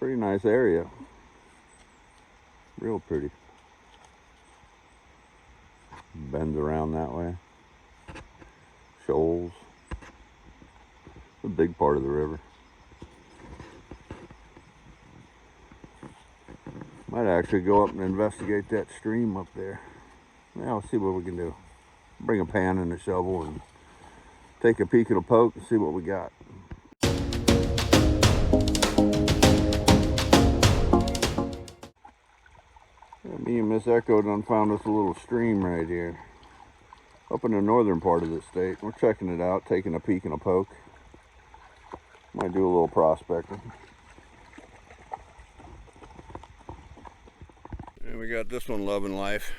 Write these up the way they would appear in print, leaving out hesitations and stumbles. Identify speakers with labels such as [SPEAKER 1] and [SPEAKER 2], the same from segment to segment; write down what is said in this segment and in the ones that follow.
[SPEAKER 1] Pretty nice area. Real pretty. Bends around that way. Shoals. It's a big part of the river. Might actually go up and investigate that stream up there. Yeah, we'll see what we can do. Bring a pan and a shovel and take a peek and a poke and see what we got. Yeah, me and Miss Echo done found us a little stream right here. Up in the northern part of the state. We're checking it out, taking a peek and a poke. Might do a little prospecting. And we got this one living life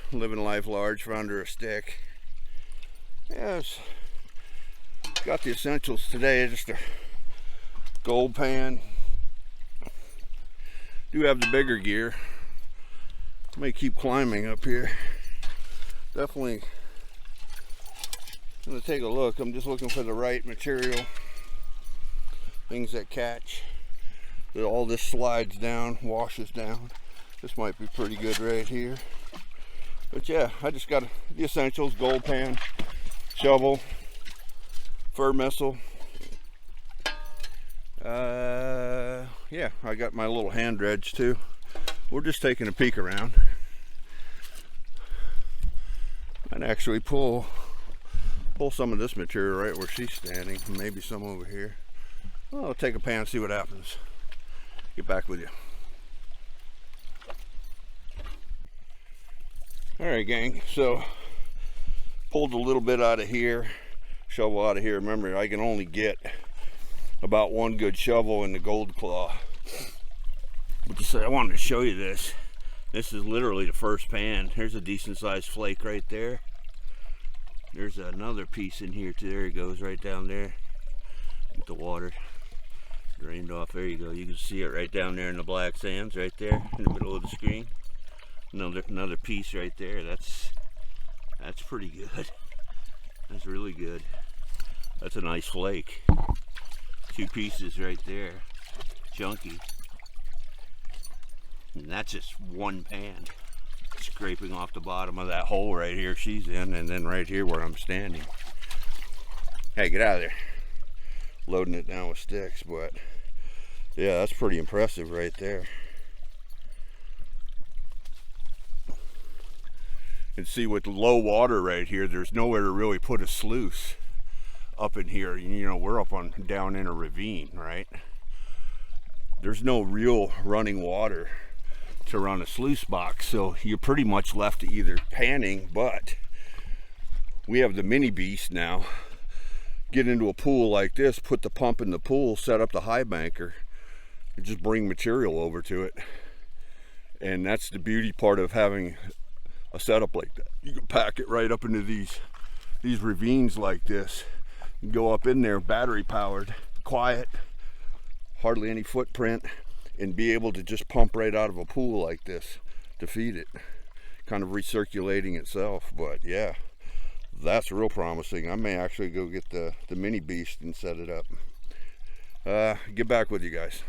[SPEAKER 1] large for under a stick. Yes, got the essentials today, just a gold pan. Do have the bigger gear. May keep climbing up here. Definitely gonna take a look. I'm just looking for the right material. Things that catch. All this slides down, washes down. This might be pretty good right here. But yeah, I just got the essentials: gold pan, shovel, fur missile. Yeah, I got my little hand dredge too. We're just taking a peek around. And actually pull some of this material right where she's standing, maybe some over here. Well, I'll take a pan and see what happens. Get back with you. Alright gang, so pulled a little bit out of here, shovel out of here. Remember, I can only get about one good shovel in the gold claw. But just I wanted to show you this. This is literally the first pan. Here's a decent sized flake right there. There's another piece in here too. There it goes, right down there. Get the water drained off. There you go. You can see it right down there in the black sands, right there in the middle of the screen. Another piece right there. That's pretty good. That's really good. That's a nice flake. Two pieces right there. Chunky. And that's just one pan. Scraping off the bottom of that hole right here she's in, and then right here where I'm standing. Hey, get out of there. Loading it down with sticks, but yeah, that's pretty impressive right there. And see, with low water right here, there's nowhere to really put a sluice up in here. You know, we're up on down in a ravine, right? There's no real running water to run a sluice box, so you're pretty much left to either panning, but we have the mini beast now. Get into a pool like this, put the pump in the pool, set up the high banker, and just bring material over to it. And that's the beauty part of having a setup like that. You can pack it right up into these ravines like this and go up in there, battery powered, quiet, hardly any footprint, and be able to just pump right out of a pool like this to feed it, kind of recirculating itself. But yeah, that's real promising. I may actually go get the mini beast and set it up. Get back with you guys.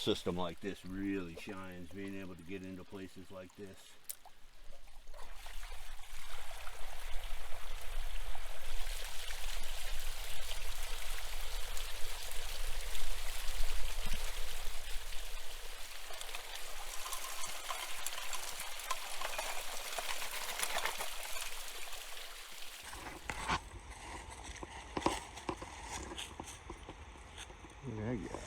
[SPEAKER 1] system like this really shines, being able to get into places like this. Yeah, yeah.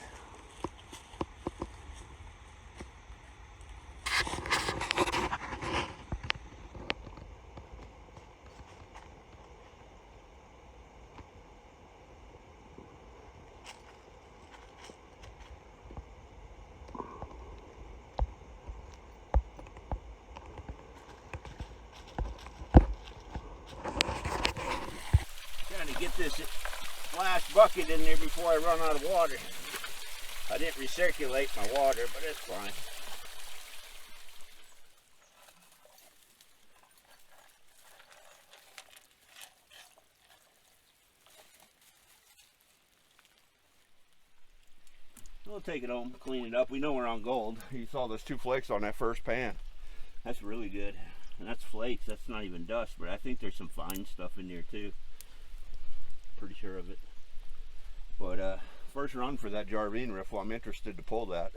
[SPEAKER 1] Trying to get this last bucket in there before I run out of water. I didn't recirculate my water, but it's fine. We'll take it home, clean it up. We know we're on gold. You saw those 2 flakes on that first pan. That's really good. And that's flakes, that's not even dust, but I think there's some fine stuff in there too. Pretty sure of it. But first run for that Jarvine riffle, I'm interested to pull that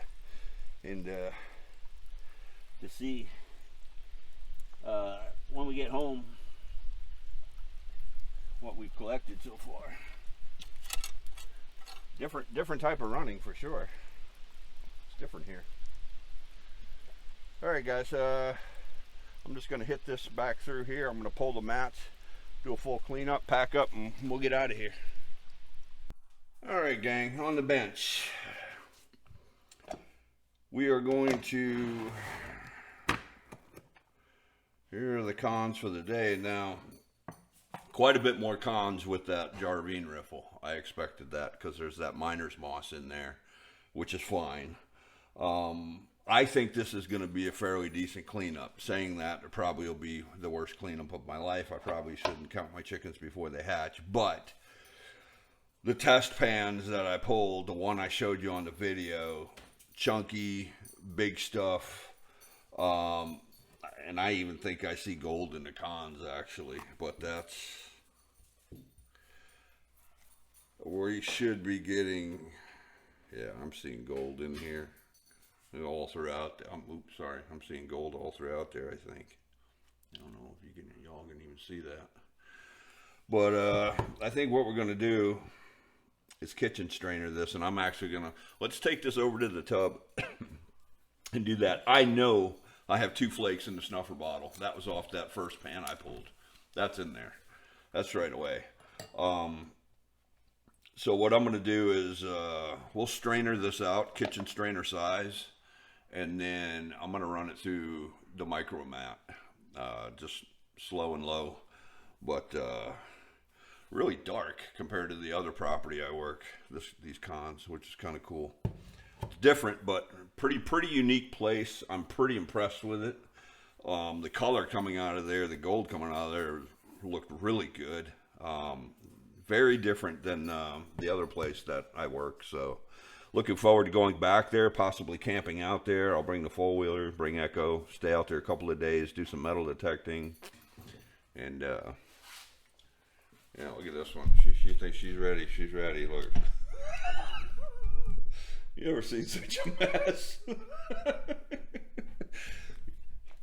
[SPEAKER 1] and to see when we get home what we've collected so far. Different type of running for sure. It's different here. All right, guys. I'm just going to hit this back through here. I'm going to pull the mats, do a full cleanup, pack up, and we'll get out of here. All right, gang, on the bench. We are going to, here are the cons for the day. Now, quite a bit more cons with that Jarvine riffle. I expected that because there's that miner's moss in there, which is fine. I think this is going to be a fairly decent cleanup. Saying that, it probably will be the worst cleanup of my life. I probably shouldn't count my chickens before they hatch, but the test pans that I pulled, the one I showed you on the video, chunky, big stuff, and I even think I see gold in the cons actually, but that's, we should be getting, yeah, I'm seeing gold in here all throughout. Oops, sorry, I'm seeing gold all throughout there, I think. I don't know if y'all can even see that, but I think what we're going to do is kitchen strainer this, and I'm actually gonna, let's take this over to the tub and do that. I know I have 2 flakes in the snuffer bottle. That was off that first pan I pulled. That's in there. That's right away. So what I'm gonna do is we'll strainer this out, kitchen strainer size, and then I'm gonna run it through the micro mat, just slow and low, but really dark compared to the other property I work, these cons, which is kind of cool. It's different, but pretty unique place. I'm pretty impressed with it. The color coming out of there, the gold coming out of there, looked really good. Very different than the other place that I work. So looking forward to going back there, possibly camping out there. I'll bring the 4-wheeler, bring Echo, stay out there a couple of days, do some metal detecting, and yeah, look at this one. She thinks she's ready. She's ready. Look. You ever seen such a mess?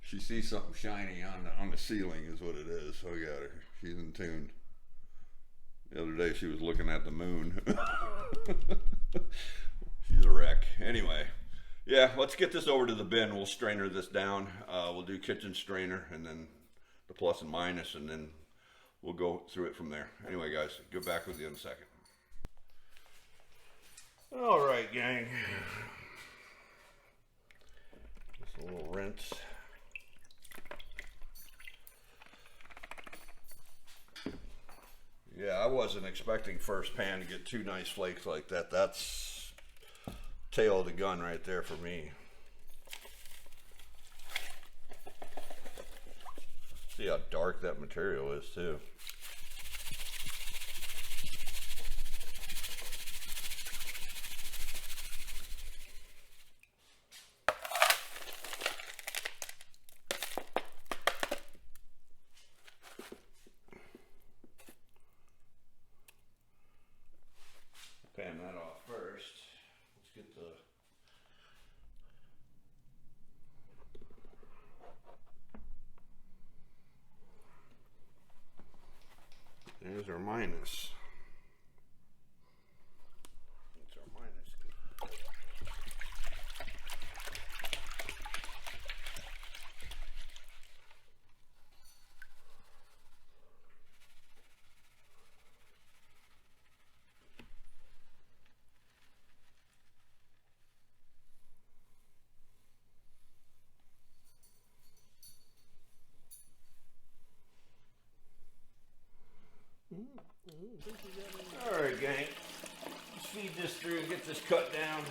[SPEAKER 1] She sees something shiny on the ceiling is what it is. So I got her. She's in tune. The other day she was looking at the moon. She's a wreck. Anyway, yeah, let's get this over to the bin. We'll strainer this down. We'll do kitchen strainer and then the plus and minus, and then we'll go through it from there. Anyway, guys, get back with you in a second. All right, gang. Just a little rinse. Yeah, I wasn't expecting first pan to get 2 nice flakes like that. That's tail of the gun right there for me. See how dark that material is too. minus. What's our minus? All right, gang. Let's feed this through, get this cut down.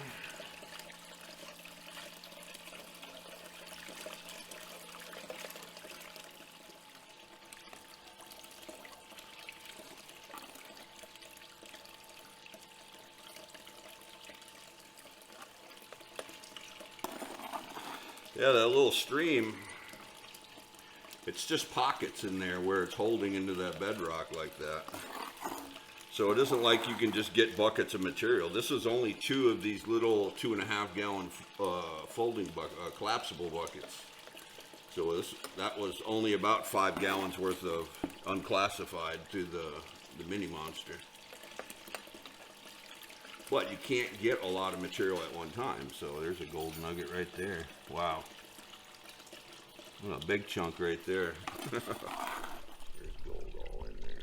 [SPEAKER 1] Yeah, that little stream, it's just pockets in there where it's holding into that bedrock like that. So it isn't like you can just get buckets of material. This is only 2 of these little 2.5 gallon folding collapsible buckets. So that was only about 5 gallons worth of unclassified through the mini monster. But you can't get a lot of material at one time. So there's a gold nugget right there. Wow. What a big chunk right there. There's gold all in there.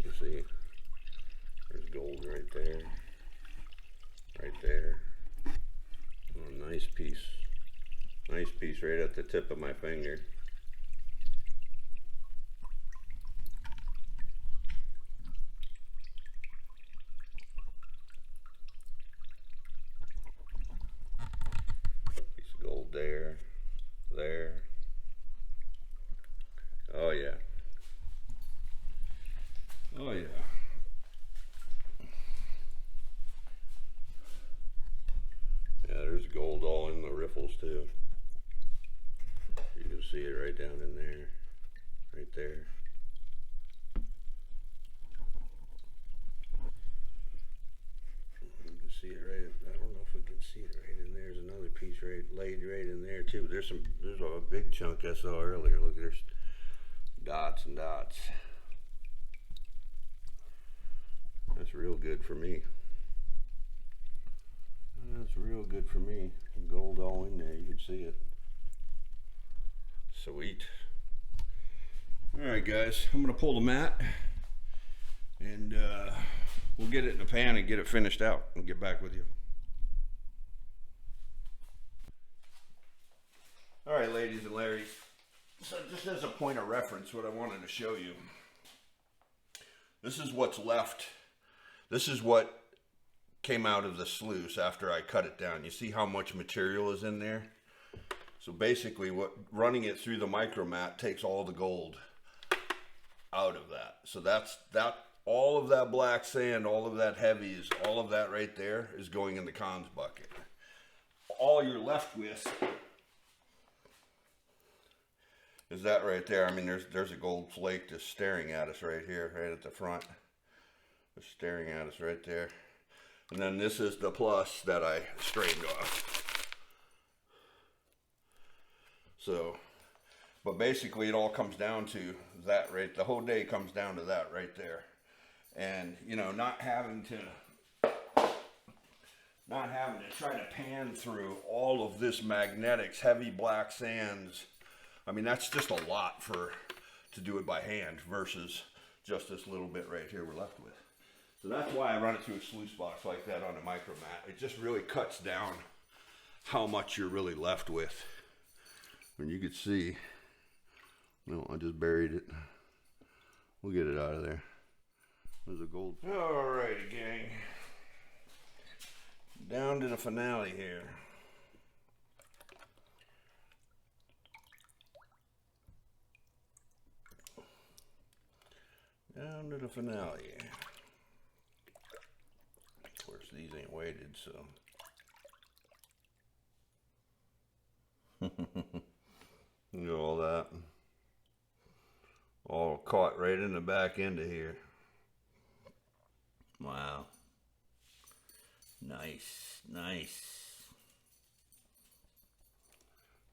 [SPEAKER 1] You see, there's gold right there. Right there. Oh, nice piece. Nice piece right at the tip of my finger. There. Oh yeah. Oh yeah. Yeah, there's gold all in the riffles too. You can see it right down in there. Right there. You can see it right, I don't know if we can see it right in there. There's another piece laid right in there too. There's a big chunk I saw earlier. Look, there's dots and dots. That's real good for me. That's real good for me. Gold all in there, you can see it. Sweet. Alright guys, I'm gonna pull the mat and we'll get it in a pan and get it finished out and get back with you. All right, ladies and Larrys. So just as a point of reference, what I wanted to show you. This is what's left. This is what came out of the sluice after I cut it down. You see how much material is in there? So basically running it through the micromat takes all the gold out of that. So all of that black sand, all of that heavies, all of that right there is going in the cons bucket. All you're left with is that right there. I mean, there's a gold flake just staring at us right here, right at the front. Just staring at us right there. And then this is the plus that I straightened off. So, but basically it all comes down to that right, the whole day comes down to that right there. And, you know, not having to try to pan through all of this magnetics, heavy black sands. I mean, that's just a lot to do it by hand versus just this little bit right here we're left with. So that's why I run it through a sluice box like that on a micromat. It just really cuts down how much you're really left with. And you could see, no, I just buried it. We'll get it out of there. There's a gold. Alrighty, gang. Down to the finale here. Down to the finale. Of course, these ain't weighted, so. You know, all that. All caught right in the back end of here. Wow. Nice, nice.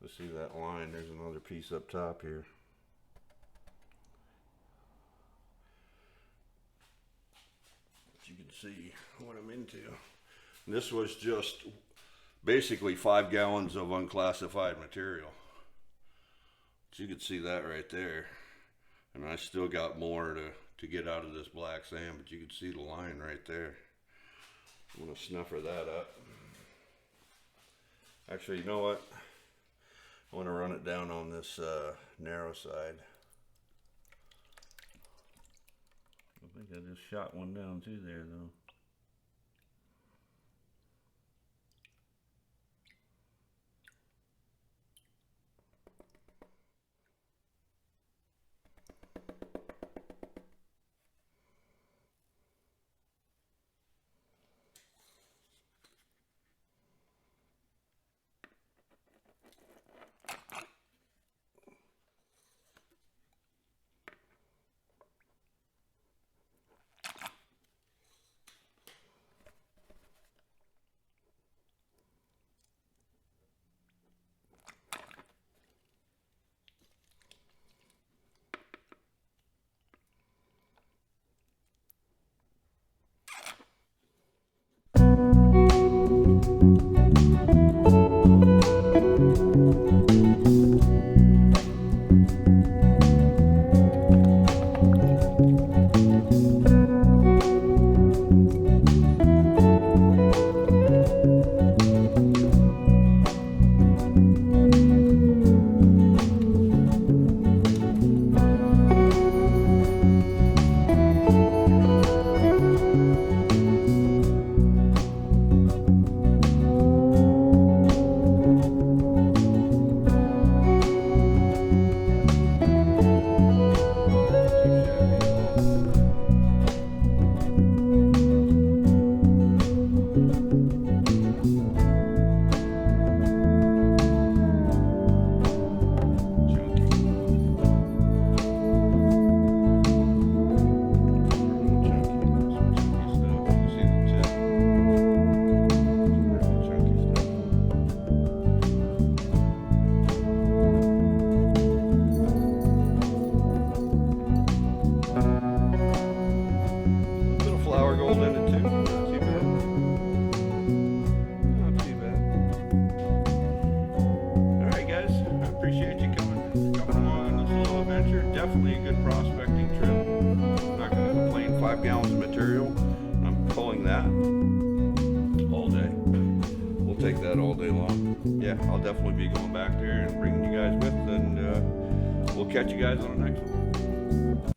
[SPEAKER 1] Let's see that line. There's another piece up top here. You can see what I'm into. And this was just basically 5 gallons of unclassified material. So you can see that right there. And I still got more to get out of this black sand, but you can see the line right there. I'm gonna snuffer that up. Actually, you know what? I want to run it down on this narrow side. I think I just shot one down too there though. Definitely a good prospecting trip. I'm not going to complain. 5 gallons of material. I'm pulling that all day. We'll take that all day long. Yeah, I'll definitely be going back there and bringing you guys with, and we'll catch you guys on the next one.